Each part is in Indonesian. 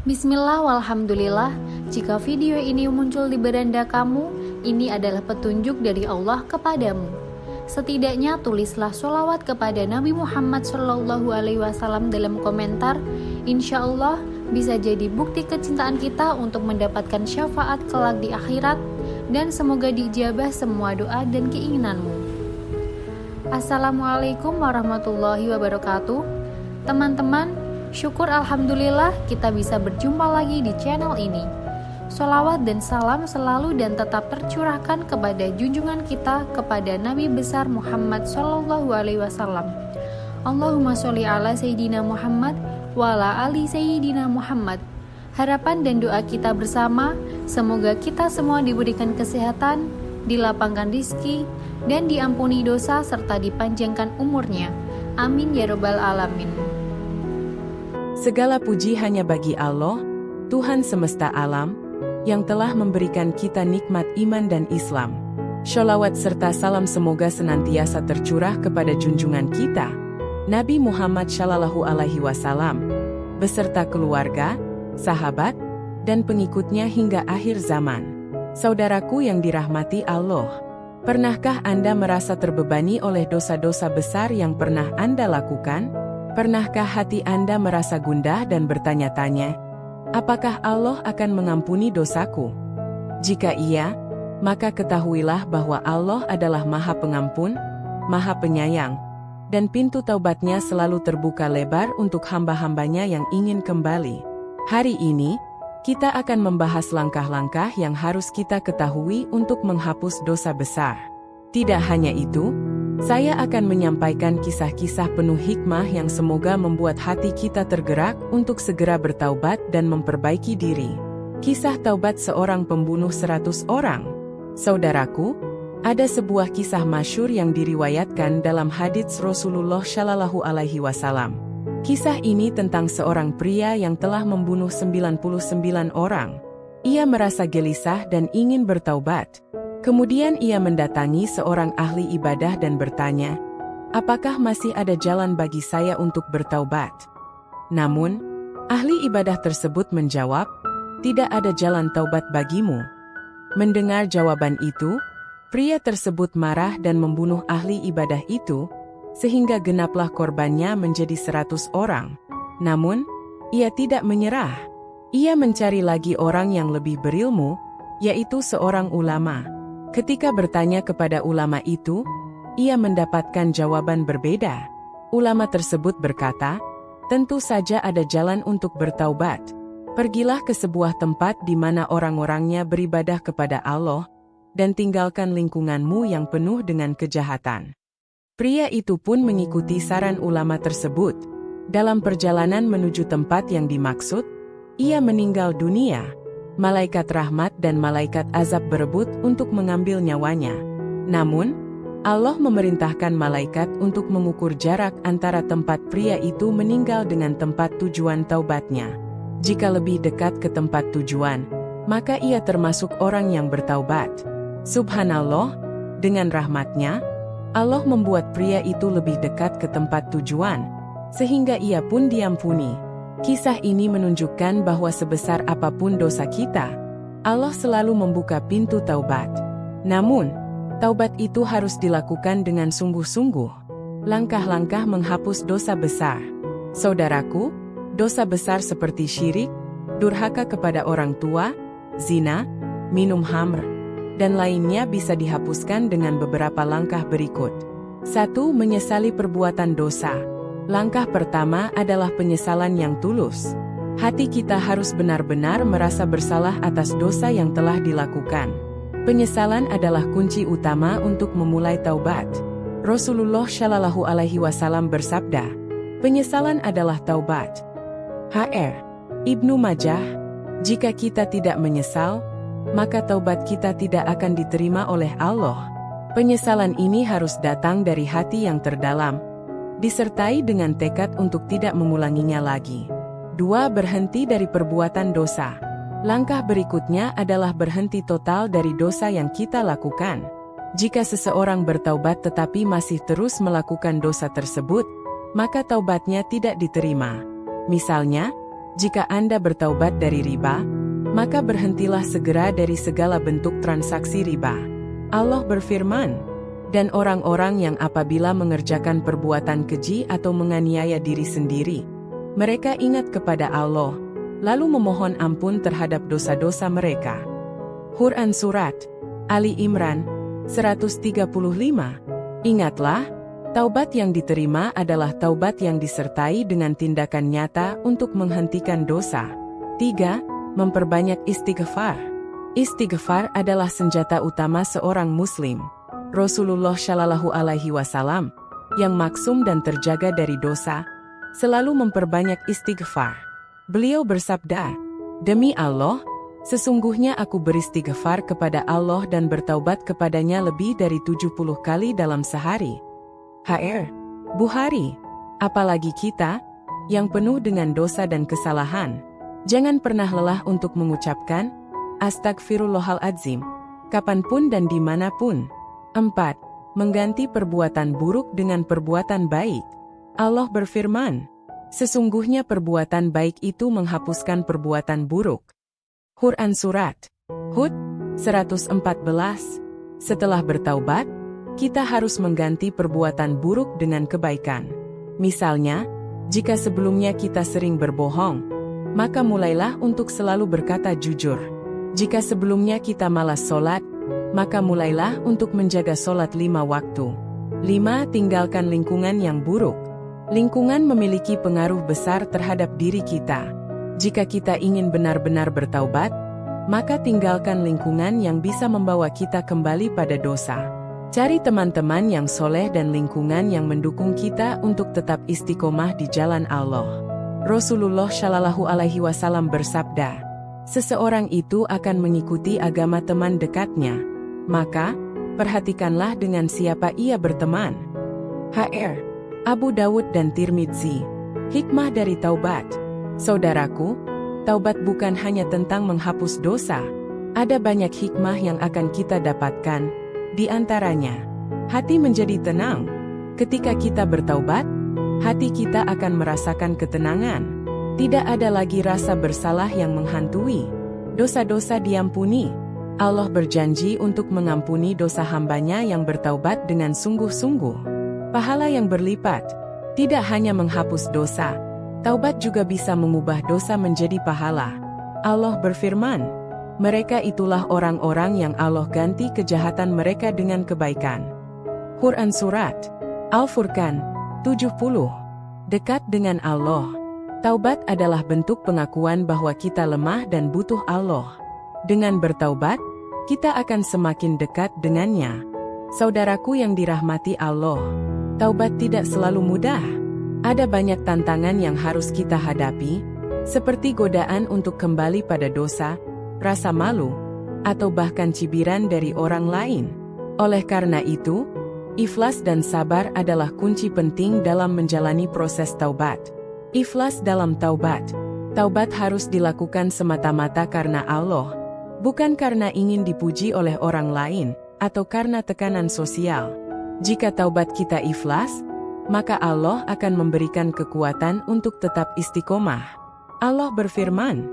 Bismillah walhamdulillah, jika video ini muncul di beranda kamu, ini adalah petunjuk dari Allah kepadamu. Setidaknya tulislah sholawat kepada Nabi Muhammad SAW dalam komentar. Insya Allah bisa jadi bukti kecintaan kita untuk mendapatkan syafaat kelak di akhirat, dan semoga diijabah semua doa dan keinginanmu. Assalamualaikum warahmatullahi wabarakatuh. Teman-teman, syukur alhamdulillah kita bisa berjumpa lagi di channel ini. Sholawat dan salam selalu dan tetap tercurahkan kepada junjungan kita, kepada Nabi besar Muhammad SAW. Allahumma sholli ala Sayyidina Muhammad wa ala ali Sayyidina Muhammad. Harapan dan doa kita bersama, semoga kita semua diberikan kesehatan, dilapangkan rizki, dan diampuni dosa serta dipanjangkan umurnya. Amin ya robbal alamin. Segala puji hanya bagi Allah, Tuhan semesta alam, yang telah memberikan kita nikmat iman dan Islam. Sholawat serta salam semoga senantiasa tercurah kepada junjungan kita, Nabi Muhammad SAW, beserta keluarga, sahabat, dan pengikutnya hingga akhir zaman. Saudaraku yang dirahmati Allah, pernahkah Anda merasa terbebani oleh dosa-dosa besar yang pernah Anda lakukan? Pernahkah hati Anda merasa gundah dan bertanya-tanya, apakah Allah akan mengampuni dosaku? Jika iya, maka ketahuilah bahwa Allah adalah Maha Pengampun, Maha Penyayang, dan pintu taubatnya selalu terbuka lebar untuk hamba-hambanya yang ingin kembali. Hari ini, kita akan membahas langkah-langkah yang harus kita ketahui untuk menghapus dosa besar. Tidak hanya itu, saya akan menyampaikan kisah-kisah penuh hikmah yang semoga membuat hati kita tergerak untuk segera bertaubat dan memperbaiki diri. Kisah taubat seorang pembunuh 100 orang. Saudaraku, ada sebuah kisah masyhur yang diriwayatkan dalam hadits Rasulullah SAW. Kisah ini tentang seorang pria yang telah membunuh 99 orang. Ia merasa gelisah dan ingin bertaubat. Kemudian ia mendatangi seorang ahli ibadah dan bertanya, apakah masih ada jalan bagi saya untuk bertaubat? Namun, ahli ibadah tersebut menjawab, tidak ada jalan taubat bagimu. Mendengar jawaban itu, pria tersebut marah dan membunuh ahli ibadah itu, sehingga genaplah korbannya menjadi 100 orang. Namun, ia tidak menyerah. Ia mencari lagi orang yang lebih berilmu, yaitu seorang ulama. Ketika bertanya kepada ulama itu, ia mendapatkan jawaban berbeda. Ulama tersebut berkata, tentu saja ada jalan untuk bertaubat. Pergilah ke sebuah tempat di mana orang-orangnya beribadah kepada Allah, dan tinggalkan lingkunganmu yang penuh dengan kejahatan. Pria itu pun mengikuti saran ulama tersebut. Dalam perjalanan menuju tempat yang dimaksud, ia meninggal dunia. Malaikat rahmat dan malaikat azab berebut untuk mengambil nyawanya. Namun, Allah memerintahkan malaikat untuk mengukur jarak antara tempat pria itu meninggal dengan tempat tujuan taubatnya. Jika lebih dekat ke tempat tujuan, maka ia termasuk orang yang bertaubat. Subhanallah, dengan rahmatnya, Allah membuat pria itu lebih dekat ke tempat tujuan, sehingga ia pun diampuni. Kisah ini menunjukkan bahwa sebesar apapun dosa kita, Allah selalu membuka pintu taubat. Namun, taubat itu harus dilakukan dengan sungguh-sungguh. Langkah-langkah menghapus dosa besar. Saudaraku, dosa besar seperti syirik, durhaka kepada orang tua, zina, minum khamr, dan lainnya bisa dihapuskan dengan beberapa langkah berikut. 1. Menyesali perbuatan dosa. Langkah pertama adalah penyesalan yang tulus. Hati kita harus benar-benar merasa bersalah atas dosa yang telah dilakukan. Penyesalan adalah kunci utama untuk memulai taubat. Rasulullah SAW bersabda, penyesalan adalah taubat. Hr. Ibnu Majah, jika kita tidak menyesal, maka taubat kita tidak akan diterima oleh Allah. Penyesalan ini harus datang dari hati yang terdalam, disertai dengan tekad untuk tidak mengulanginya lagi. 2. Berhenti dari perbuatan dosa. Langkah berikutnya adalah berhenti total dari dosa yang kita lakukan. Jika seseorang bertaubat tetapi masih terus melakukan dosa tersebut, maka taubatnya tidak diterima. Misalnya, jika Anda bertaubat dari riba, maka berhentilah segera dari segala bentuk transaksi riba. Allah berfirman, dan orang-orang yang apabila mengerjakan perbuatan keji atau menganiaya diri sendiri, mereka ingat kepada Allah, lalu memohon ampun terhadap dosa-dosa mereka. Quran Surat Ali Imran 135. Ingatlah, taubat yang diterima adalah taubat yang disertai dengan tindakan nyata untuk menghentikan dosa. 3. Memperbanyak istighfar. Istighfar adalah senjata utama seorang muslim. Rasulullah Shallallahu Alaihi Wasallam, yang maksum dan terjaga dari dosa, selalu memperbanyak istighfar. Beliau bersabda, "Demi Allah, sesungguhnya aku beristighfar kepada Allah dan bertaubat kepadanya lebih dari 70 kali dalam sehari." Hr. Bukhari. Apalagi kita, yang penuh dengan dosa dan kesalahan, jangan pernah lelah untuk mengucapkan, Astagfirullahaladzim, kapanpun dan dimanapun. 4. Mengganti perbuatan buruk dengan perbuatan baik. Allah berfirman, sesungguhnya perbuatan baik itu menghapuskan perbuatan buruk. Quran Surat Hud 114. Setelah bertaubat, kita harus mengganti perbuatan buruk dengan kebaikan. Misalnya, jika sebelumnya kita sering berbohong, maka mulailah untuk selalu berkata jujur. Jika sebelumnya kita malas sholat, maka mulailah untuk menjaga sholat 5 waktu. 5. Tinggalkan lingkungan yang buruk. Lingkungan memiliki pengaruh besar terhadap diri kita. Jika kita ingin benar-benar bertaubat, maka tinggalkan lingkungan yang bisa membawa kita kembali pada dosa. Cari teman-teman yang soleh dan lingkungan yang mendukung kita untuk tetap istiqomah di jalan Allah. Rasulullah Shallallahu Alaihi Wasallam bersabda, seseorang itu akan mengikuti agama teman dekatnya, maka perhatikanlah dengan siapa ia berteman. Hr. Abu Dawud dan Tirmidzi. Hikmah dari taubat. Saudaraku, taubat bukan hanya tentang menghapus dosa. Ada banyak hikmah yang akan kita dapatkan. Di antaranya, hati menjadi tenang. Ketika kita bertaubat, hati kita akan merasakan ketenangan. Tidak ada lagi rasa bersalah yang menghantui. Dosa-dosa diampuni. Allah berjanji untuk mengampuni dosa hambanya yang bertaubat dengan sungguh-sungguh. Pahala yang berlipat. Tidak hanya menghapus dosa, taubat juga bisa mengubah dosa menjadi pahala. Allah berfirman, mereka itulah orang-orang yang Allah ganti kejahatan mereka dengan kebaikan. Quran Surat Al-Furqan 70. Dekat dengan Allah. Taubat adalah bentuk pengakuan bahwa kita lemah dan butuh Allah. Dengan bertaubat, kita akan semakin dekat dengannya. Saudaraku yang dirahmati Allah, taubat tidak selalu mudah. Ada banyak tantangan yang harus kita hadapi, seperti godaan untuk kembali pada dosa, rasa malu, atau bahkan cibiran dari orang lain. Oleh karena itu, ikhlas dan sabar adalah kunci penting dalam menjalani proses taubat. Ikhlas dalam taubat. Taubat harus dilakukan semata-mata karena Allah, bukan karena ingin dipuji oleh orang lain, atau karena tekanan sosial. Jika taubat kita ikhlas, maka Allah akan memberikan kekuatan untuk tetap istiqomah. Allah berfirman,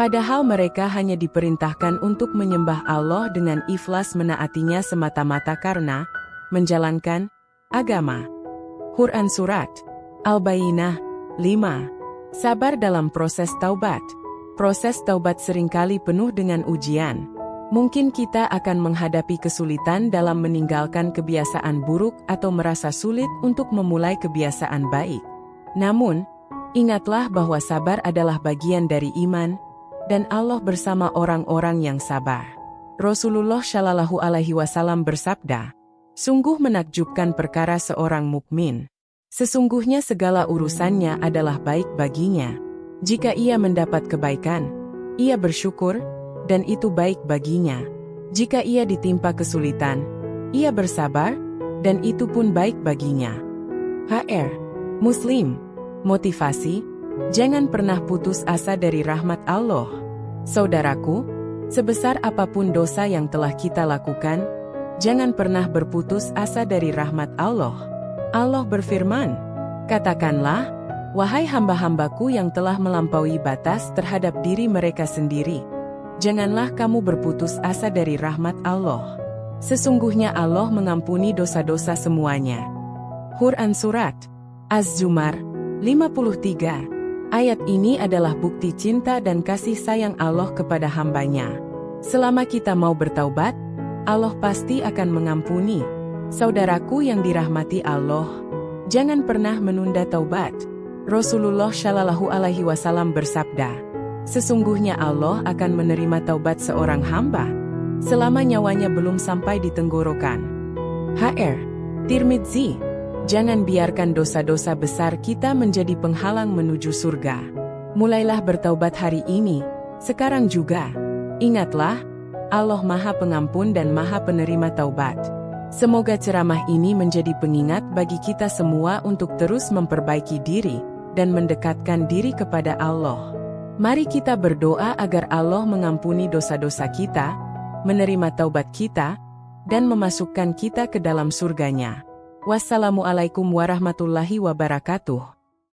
padahal mereka hanya diperintahkan untuk menyembah Allah dengan ikhlas menaatinya semata-mata karena menjalankan agama. Quran Surat Al-Bayyinah 5. Sabar dalam proses taubat. Proses taubat seringkali penuh dengan ujian. Mungkin kita akan menghadapi kesulitan dalam meninggalkan kebiasaan buruk atau merasa sulit untuk memulai kebiasaan baik. Namun, ingatlah bahwa sabar adalah bagian dari iman, dan Allah bersama orang-orang yang sabar. Rasulullah Shallallahu Alaihi Wasallam bersabda, sungguh menakjubkan perkara seorang mukmin. Sesungguhnya segala urusannya adalah baik baginya. Jika ia mendapat kebaikan, ia bersyukur, dan itu baik baginya. Jika ia ditimpa kesulitan, ia bersabar, dan itu pun baik baginya. Hr. Muslim. Motivasi. Jangan pernah putus asa dari rahmat Allah. Saudaraku, sebesar apapun dosa yang telah kita lakukan, jangan pernah berputus asa dari rahmat Allah. Allah berfirman, katakanlah, Wahai hamba-hambaku yang telah melampaui batas terhadap diri mereka sendiri, janganlah kamu berputus asa dari rahmat Allah. Sesungguhnya Allah mengampuni dosa-dosa semuanya. Quran Surat Az-Zumar 53. Ayat ini adalah bukti cinta dan kasih sayang Allah kepada hambanya. Selama kita mau bertaubat, Allah pasti akan mengampuni. Saudaraku yang dirahmati Allah, jangan pernah menunda taubat. Rasulullah Shallallahu Alaihi Wasallam bersabda, sesungguhnya Allah akan menerima taubat seorang hamba selama nyawanya belum sampai di tenggorokan. Hr. Tirmidzi. Jangan biarkan dosa-dosa besar kita menjadi penghalang menuju surga. Mulailah bertaubat hari ini, sekarang juga. Ingatlah, Allah Maha Pengampun dan Maha Penerima Taubat. Semoga ceramah ini menjadi pengingat bagi kita semua untuk terus memperbaiki diri dan mendekatkan diri kepada Allah. Mari kita berdoa agar Allah mengampuni dosa-dosa kita, menerima taubat kita, dan memasukkan kita ke dalam surganya. Wassalamualaikum warahmatullahi wabarakatuh.